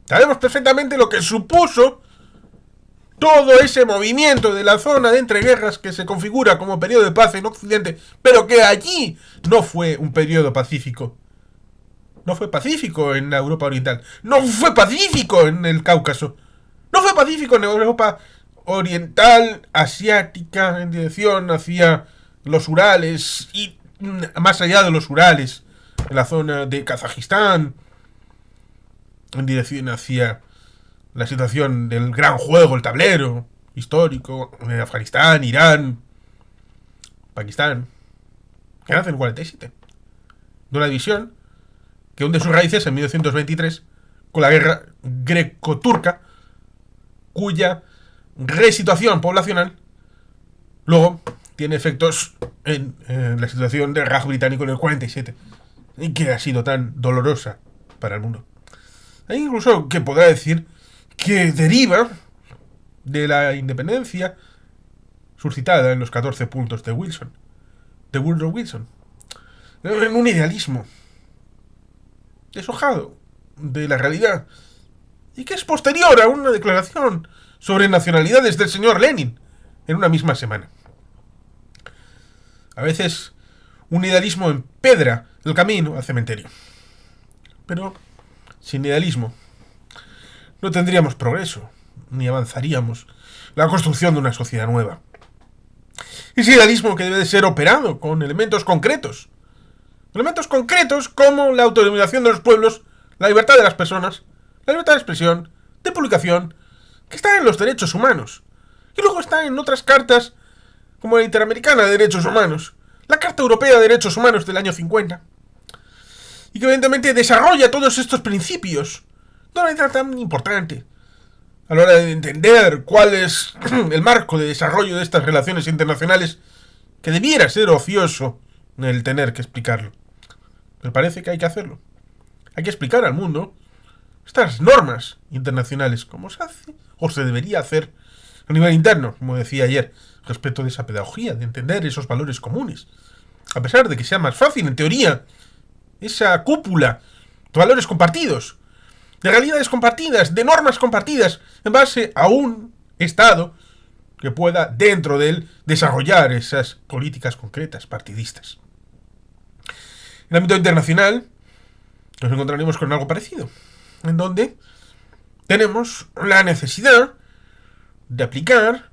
Sabemos perfectamente lo que supuso todo ese movimiento de la zona de entreguerras que se configura como periodo de paz en Occidente, pero que allí no fue un periodo pacífico. No fue pacífico en la Europa Oriental. No fue pacífico en el Cáucaso. No fue pacífico en Europa Oriental, Asiática, en dirección hacia los Urales y más allá de los Urales, en la zona de Kazajistán, en dirección hacia la situación del gran juego, el tablero histórico de Afganistán, Irán, Pakistán, que nace en el 47, de una división que hunde sus raíces en 1923 con la guerra greco-turca, cuya resituación poblacional luego tiene efectos en la situación del Raj británico en el 47 y que ha sido tan dolorosa para el mundo. Hay incluso que podrá decir que deriva de la independencia suscitada en los 14 puntos de Wilson, de Woodrow Wilson, en un idealismo deshojado de la realidad y que es posterior a una declaración sobre nacionalidades del señor Lenin en una misma semana. A veces un idealismo empedra el camino al cementerio, pero sin idealismo no tendríamos progreso ni avanzaríamos la construcción de una sociedad nueva. Ese idealismo que debe de ser operado con elementos concretos como la autodeterminación de los pueblos, la libertad de las personas, la libertad de expresión, de publicación, que está en los derechos humanos, y luego está en otras cartas como la Interamericana de Derechos Humanos, la Carta Europea de Derechos Humanos del año 50, y que evidentemente desarrolla todos estos principios de una manera tan importante a la hora de entender cuál es el marco de desarrollo de estas relaciones internacionales, que debiera ser ocioso el tener que explicarlo. Me parece que hay que hacerlo. Hay que explicar al mundo estas normas internacionales, como se hace o se debería hacer a nivel interno, como decía ayer, respecto de esa pedagogía, de entender esos valores comunes. A pesar de que sea más fácil, en teoría, esa cúpula de valores compartidos, de realidades compartidas, de normas compartidas, en base a un Estado que pueda, dentro de él, desarrollar esas políticas concretas, partidistas. En el ámbito internacional, nos encontraremos con algo parecido, en donde tenemos la necesidad de aplicar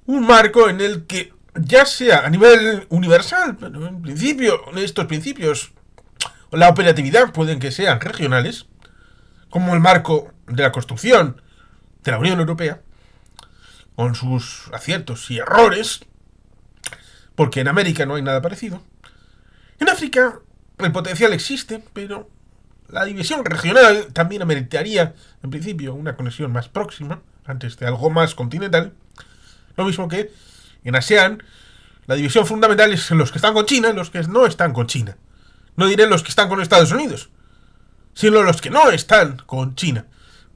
un marco en el que, ya sea a nivel universal, pero en principio, estos principios, la operatividad pueden que sean regionales, como el marco de la construcción de la Unión Europea, con sus aciertos y errores, porque en América no hay nada parecido. En África el potencial existe, pero la división regional también ameritaría, en principio, una conexión más próxima, antes de algo más continental. Lo mismo que en ASEAN, la división fundamental es los que están con China y los que no están con China. No diré los que están con Estados Unidos, sino los que no están con China.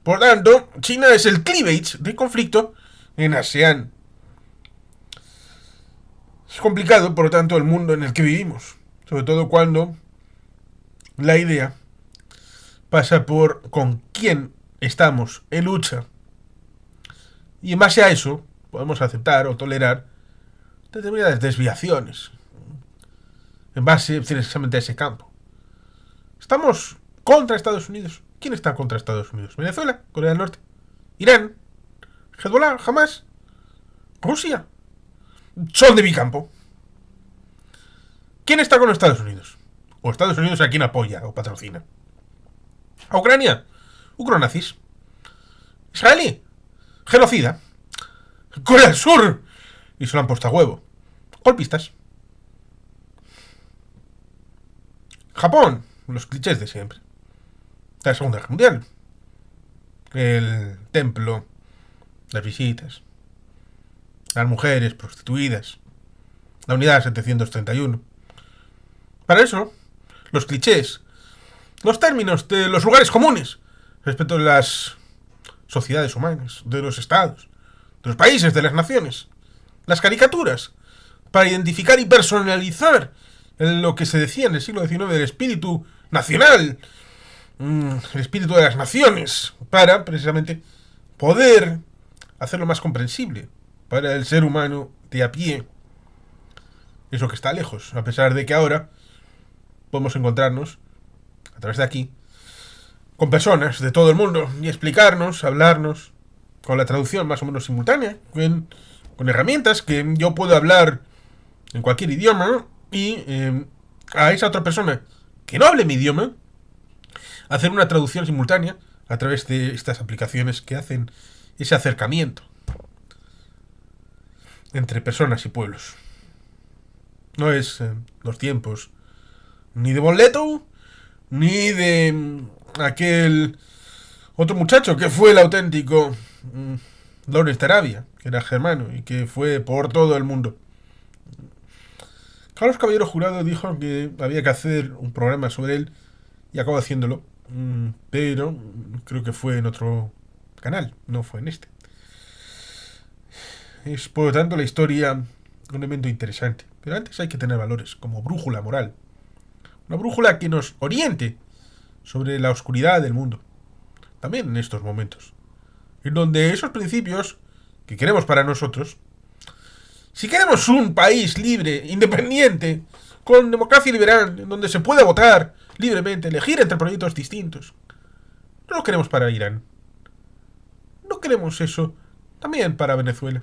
Por tanto, China es el cleavage de conflicto en ASEAN. Es complicado, por lo tanto, el mundo en el que vivimos, sobre todo cuando la idea pasa por con quién estamos en lucha. Y en base a eso podemos aceptar o tolerar determinadas desviaciones en base precisamente a ese campo. ¿Estamos contra Estados Unidos? ¿Quién está contra Estados Unidos? ¿Venezuela? ¿Corea del Norte? ¿Irán? ¿Hezbollah? ¿Hamas? ¿Rusia? Son de mi campo. ¿Quién está con Estados Unidos? ¿O Estados Unidos a quién apoya o patrocina? ¿A Ucrania? Ucronazis. ¿Israelí? Genocida. Corea del Sur. Y se lo han puesto a huevo. Golpistas. Japón. Los clichés de siempre. La Segunda Guerra Mundial. El templo. Las visitas. Las mujeres prostituidas. La unidad 731. Para eso, los clichés, los términos de los lugares comunes respecto de las sociedades humanas, de los estados, de los países, de las naciones, las caricaturas, para identificar y personalizar lo que se decía en el siglo XIX del espíritu nacional, el espíritu de las naciones, para precisamente poder hacerlo más comprensible para el ser humano de a pie. Eso que está lejos, a pesar de que ahora podemos encontrarnos a través de aquí con personas de todo el mundo y explicarnos, hablarnos con la traducción más o menos simultánea, con herramientas que yo puedo hablar en cualquier idioma y a esa otra persona que no hable mi idioma hacer una traducción simultánea a través de estas aplicaciones que hacen ese acercamiento entre personas y pueblos. No es los tiempos ni de Bonleto, ni de aquel otro muchacho que fue el auténtico Lawrence Tarabia, que era germano y que fue por todo el mundo. Carlos Caballero Jurado dijo que había que hacer un programa sobre él y acabó haciéndolo, pero creo que fue en otro canal, no fue en este. Es por lo tanto la historia un elemento interesante, pero antes hay que tener valores como brújula moral. Una brújula que nos oriente sobre la oscuridad del mundo. También en estos momentos. En donde esos principios que queremos para nosotros, si queremos un país libre, independiente, con democracia liberal, en donde se pueda votar libremente, elegir entre proyectos distintos, no lo queremos para Irán. No queremos eso también para Venezuela.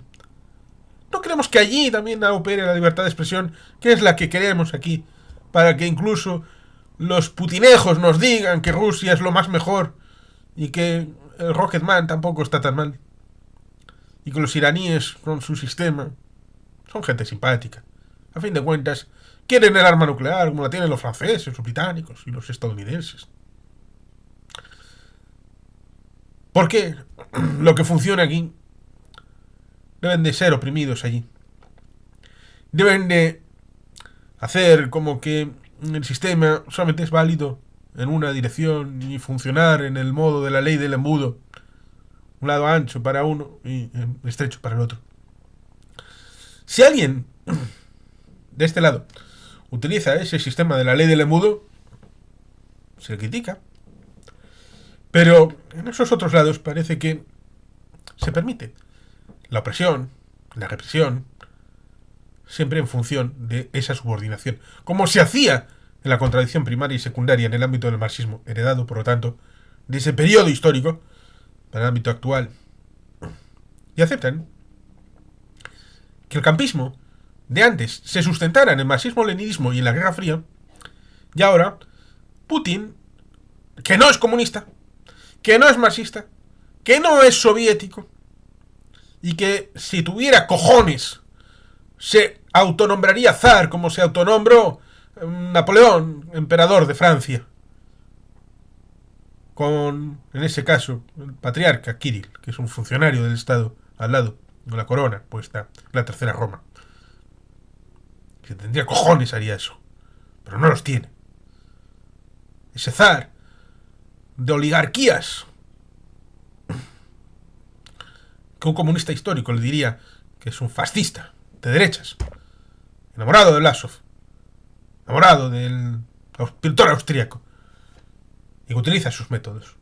No queremos que allí también opere la libertad de expresión, que es la que queremos aquí, para que incluso los putinejos nos digan que Rusia es lo más mejor y que el Rocketman tampoco está tan mal. Y que los iraníes con su sistema son gente simpática. A fin de cuentas, quieren el arma nuclear como la tienen los franceses, los británicos y los estadounidenses. Porque lo que funciona aquí deben de ser oprimidos allí. Deben de hacer como que el sistema solamente es válido en una dirección y funcionar en el modo de la ley del embudo. Un lado ancho para uno y estrecho para el otro. Si alguien de este lado utiliza ese sistema de la ley del embudo, se le critica. Pero en esos otros lados parece que se permite la opresión, la represión, siempre en función de esa subordinación, como se hacía en la contradicción primaria y secundaria en el ámbito del marxismo, heredado, por lo tanto, de ese periodo histórico para el ámbito actual. Y aceptan que el campismo de antes se sustentara en el marxismo-leninismo y en la Guerra Fría, y ahora Putin, que no es comunista, que no es marxista, que no es soviético, y que si tuviera cojones se autonombraría zar como se autonombró Napoleón, emperador de Francia, con, en ese caso, el patriarca Kirill, que es un funcionario del Estado al lado de la corona puesta en la tercera Roma. Si tendría cojones haría eso, pero no los tiene. Ese zar de oligarquías que un comunista histórico le diría que es un fascista de derechas, enamorado de Blasov, enamorado del pintor austríaco, y que utiliza sus métodos,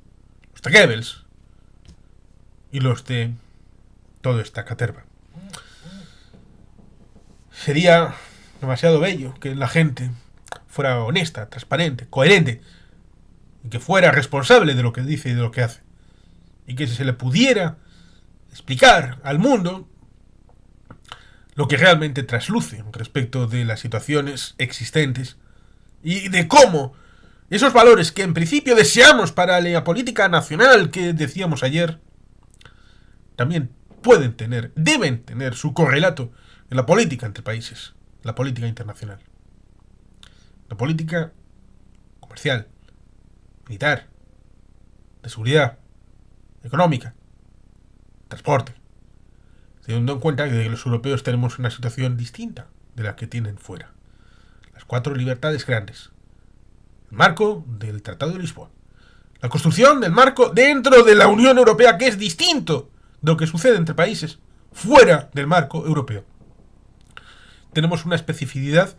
los de Goebbels y los de toda esta caterva. Sería demasiado bello que la gente fuera honesta, transparente, coherente, y que fuera responsable de lo que dice y de lo que hace, y que se le pudiera explicar al mundo lo que realmente trasluce respecto de las situaciones existentes y de cómo esos valores que en principio deseamos para la política nacional que decíamos ayer también pueden tener, deben tener su correlato en la política entre países, la política internacional, la política comercial, militar, de seguridad, económica, transporte, teniendo en cuenta que los europeos tenemos una situación distinta de la que tienen fuera. Las 4 libertades grandes. El marco del Tratado de Lisboa. La construcción del marco dentro de la Unión Europea, que es distinto de lo que sucede entre países fuera del marco europeo. Tenemos una especificidad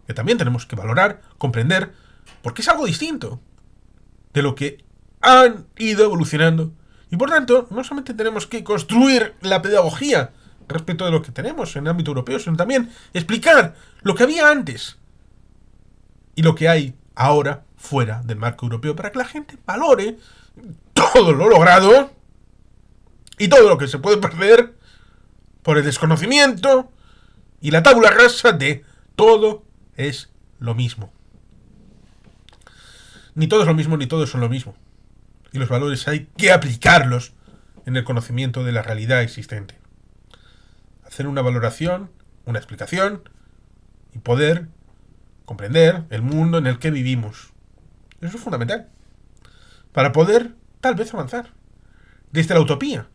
que también tenemos que valorar, comprender, porque es algo distinto de lo que han ido evolucionando. Y por tanto, no solamente tenemos que construir la pedagogía respecto de lo que tenemos en el ámbito europeo, sino también explicar lo que había antes y lo que hay ahora fuera del marco europeo, para que la gente valore todo lo logrado y todo lo que se puede perder por el desconocimiento y la tabula rasa de todo es lo mismo. Ni todo es lo mismo, ni todos son lo mismo. Y los valores hay que aplicarlos en el conocimiento de la realidad existente. Hacer una valoración, una explicación y poder comprender el mundo en el que vivimos. Eso es fundamental. Para poder, tal vez, avanzar. Desde la utopía.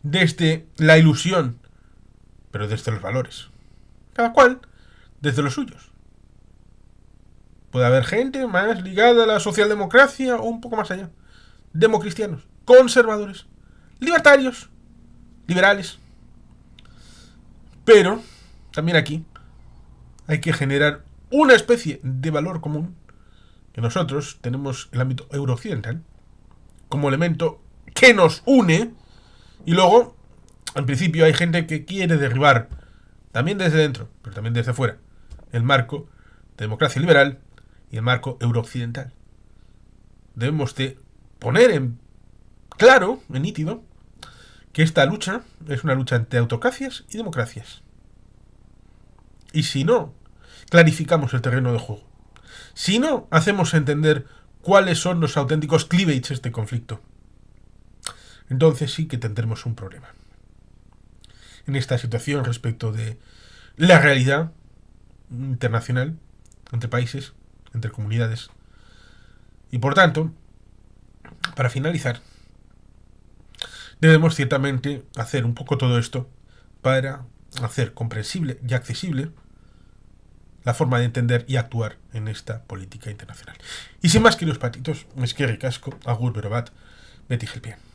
Desde la ilusión. Pero desde los valores. Cada cual desde los suyos. Puede haber gente más ligada a la socialdemocracia o un poco más allá. Democristianos, conservadores, libertarios, liberales. Pero, también aquí, hay que generar una especie de valor común que nosotros tenemos el ámbito eurooccidental como elemento que nos une, y luego, en principio, hay gente que quiere derribar, también desde dentro, pero también desde fuera, el marco de democracia liberal y el marco eurooccidental. Debemos de poner en claro, en nítido, que esta lucha es una lucha entre autocracias y democracias. Y si no clarificamos el terreno de juego, si no hacemos entender cuáles son los auténticos cleavages de este conflicto, entonces sí que tendremos un problema en esta situación respecto de la realidad internacional entre países, entre comunidades. Y por tanto, para finalizar, debemos ciertamente hacer un poco todo esto para hacer comprensible y accesible la forma de entender y actuar en esta política internacional. Y sin más, queridos patitos, es que ricasco, agur berobat, beti gelpien.